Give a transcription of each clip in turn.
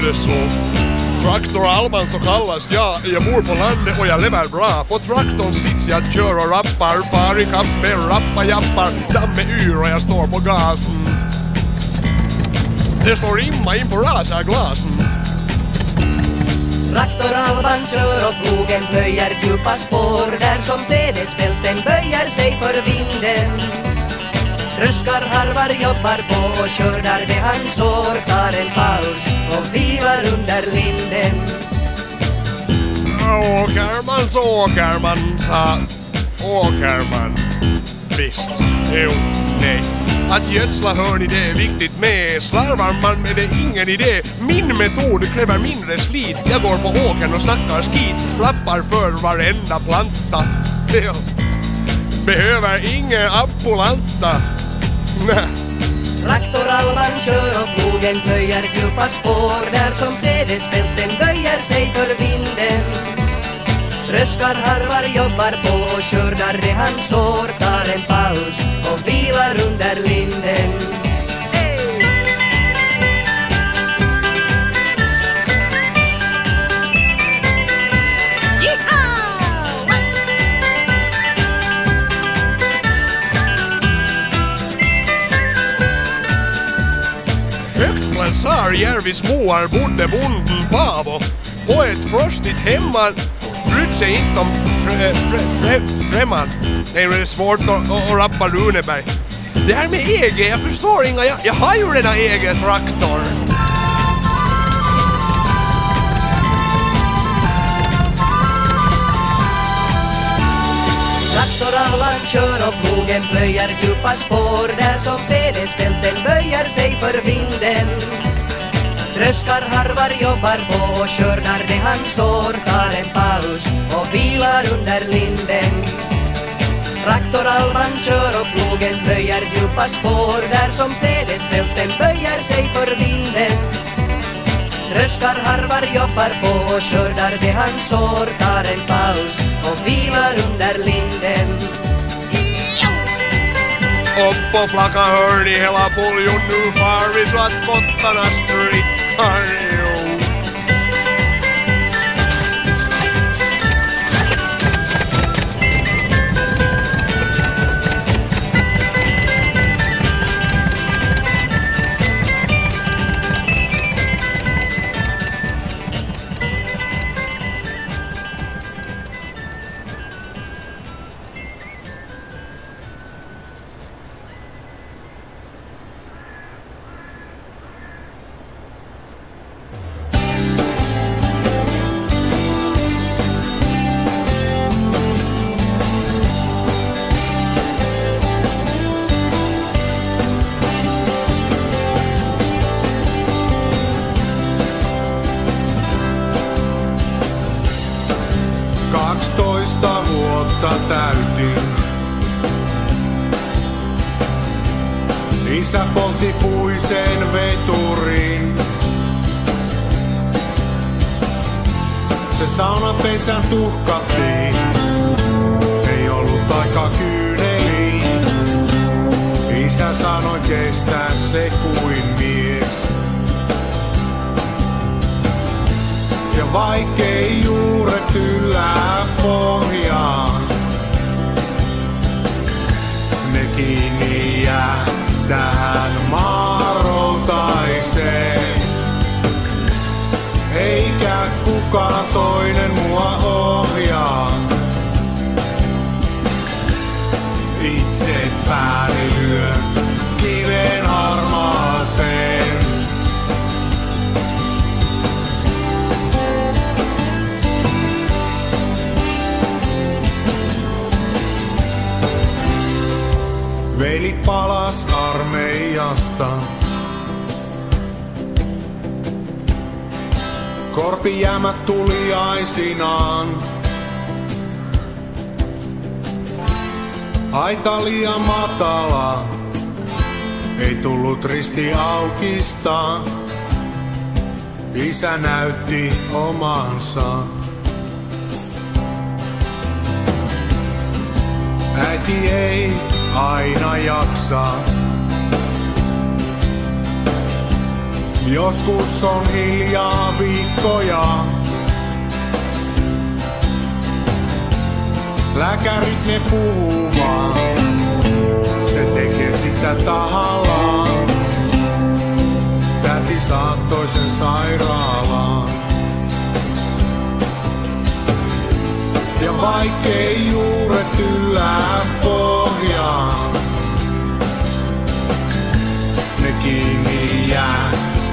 det så. Traktor Alban så kallas jag bor på landet och jag lever bra. På traktorn sits jag kör och rappar, far i kapp med rappa jappar, damme yr och jag står på gasen. Det står rimma in på rasaglasen. Traktor Alban kör och plogen böjer djupa spår där som sädesfälten böjer sig för vinden. Tröskar harvar jobbar på och skördar det han sår, tar en paus och vilar under linden. Åker man så åker man, sa åker man. Visst, jo, nej. Att gödsla hör ni det är viktigt med. Slarvar man med det ingen idé. Min metod kräver mindre slit. Jag går på åkern och snackar skit. Lappar för varenda planta. Behöver ingen appolanta. Traktor Alban kör och plogen böjer djupa spår där som sädesfälten böjer sig för vinden. Tröskar harvar jobbar på och skördar det han sår, tar en paus och vilar under linden. Högt bland Sarjärvis moar bodde bonden Paavo. På ett frostigt hemman brytt sig inte om främman. Det är svårt att rappa Runeberg. Det här med EG, jag förstår inga. Jag har ju redan egen traktor. Traktor Alban kör och plogen böjer djupa spår där som sädesfälten böjer sig för vinden. Tröskar harvar jobbar på och skördar det han sår, tar en paus och vilar under linden. Traktor Alban kör och plogen böjer djupa spår där som sädesfälten böjer sig för vinden. Tröskar harvar jobbar på och skördar det han sår, tar en paus och vilar under linden. Upp och flacka hör ni hela poljon, nu far vi så att bottarna strittar. Täytin. Isä poltti puisen veturin. Se saunapesän tuhkattiin. Ei ollut aika kyyneliin. Isä sanoi kestää se kuin mies. Ja vaikkei juuret yllää pohjaan, ne kiinni jää tähän maaroutaiseen. Eikä kukaan toinen mua ohjaa. Itse pääni lyön kiven harmaaseen. Veli palas armeijasta. Korpijäämät tuliaisinaan. Aita liian matala, ei tullut risti aukista. Isä näytti omansa. Äiti ei aina jaksa. Joskus on hiljaa viikkoja. Lääkärit ne puhuu vaan, se tekee sitä tahallaan. Täti saattoi sen sairaalaan. Ja vaikkei juuret yllää pohjaan, ne kiinni jää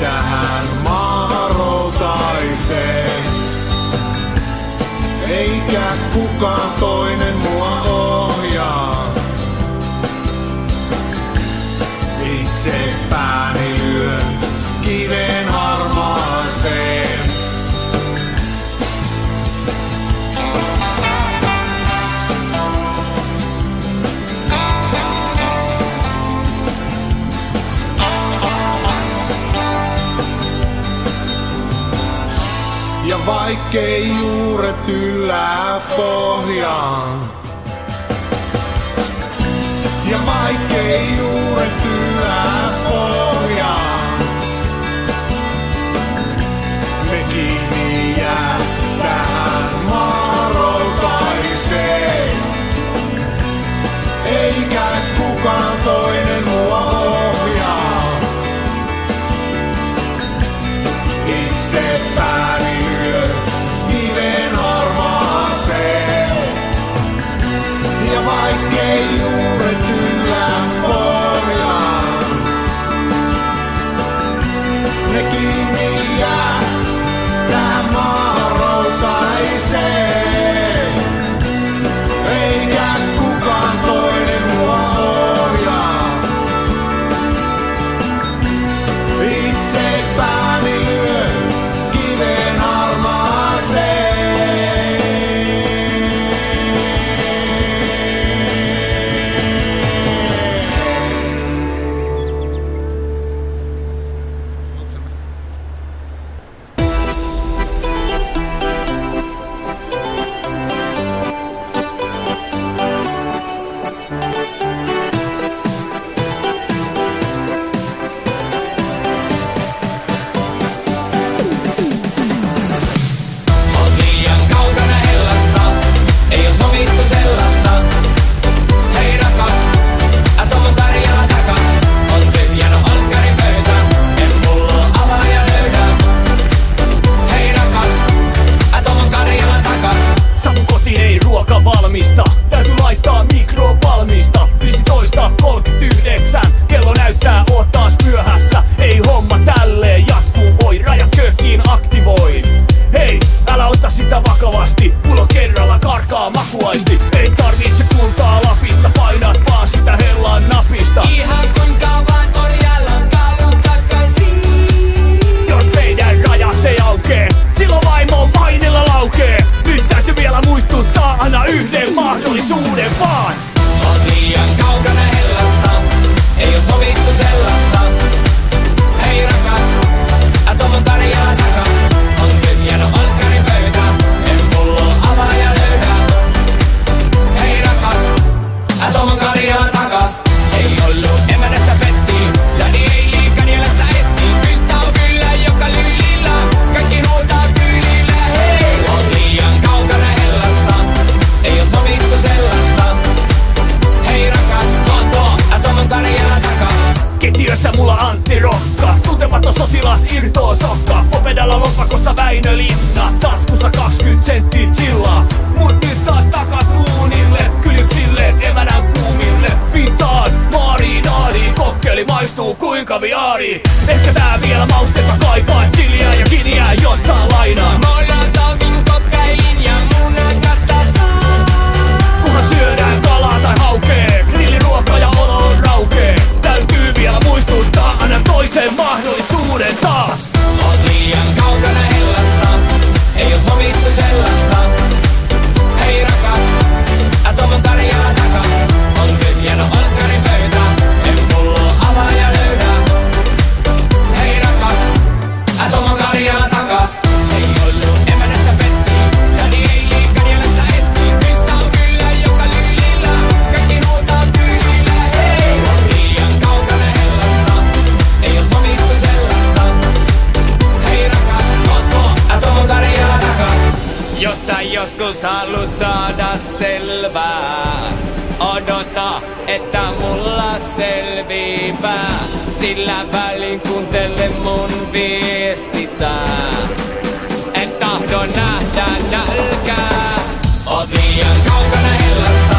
tähän maahan routaiseen. Eikä kukaan toinen mua ohjaa. Itse pääni lyön kiven harmaaseen. Ja vaikkei juuret yllää pohjaan, ja vaikkei juuret yllää pohjaan, ne kiinni jää tähän maaroutaiseen. Eikä kukaan toinen mua ohjaa. Itse pääni kiven harmaaseen. Ja vaikkei juuret yllää pohjaan, ne kiinni jää tähän maahan routaiseen. Eikä kukaan toinen mua ohjaa. Itse pääni lyö kiven harmaaseen. Täytyy laittaa mikro valmista. 11.39, kello näyttää oot taas myöhässä. Ei homma tälleen jatkuu, voi rajat kökkiin aktivoin. Hei, älä ota sitä vakavasti, pullo kerralla karkaa makuaisti. Ei tarvitse kultaa Lapista, painat vaan sitä hellan napista. Ihan kuin kauan on jälleen kaadun takaisin. Jos meidän rajat ei aukee, silloin vaimo painilla laukee. Nyt täytyy vielä muistuttaa, anna yhden mahdollisuuden vaan. On liian kaukana hellasta, ei oo sovittu sellaista. Hei rakas, tuon Karjala takas. On tyhjänä olkkarin pöytä, en pullo avaa ja löydä. Hei rakas, tuon Karjala takas. Ei ollu emänettä petti, Dani ei liikaa nielästä etti. Krista on kyllä joka lyylillä, kaikki huutaa kyylillä. Hei, on liian kaukana hellasta, ei oo sovittu sellaista. Hei rakas, tuon Karjala takas. Keittiössä mulla Antti Rokka, tuntematon sotilas irtoo sokka. Popedalla lompakossa Väinö Linna, taskussa 20 senttiä chillaa. Mut nyt taas takas uunille, kyljyksille, emänän kuumille. Pintaan, maariinaari, kokkeli maistuu kuin kaviaari. Ehkä tää vielä maustetta kaipaa, chiliä ja kiniä jossain lainaa. Molotovin kokailin ja munakasta saa. Kunhan syödään kalaa tai haukee, grilliruoka ja olo on raukee. Täytyy vielä muistuttaa, anna toisen mahdollisuuden taas. Oot liian kaukana hellasta, ei oo sovittu sellaista. Hei rakas, tuon Karjala takas. On tyhjänä olkkarin pöytä, en pullo avaa ja löydä. Hei rakas, tuon Karjala takas. Ei oo haluut saada selvää, odota, että mulla selviipää. Sillä välin kuuntele mun viestitää. En tahdo nähdä nälkää. Oot liian kaukana hellasta.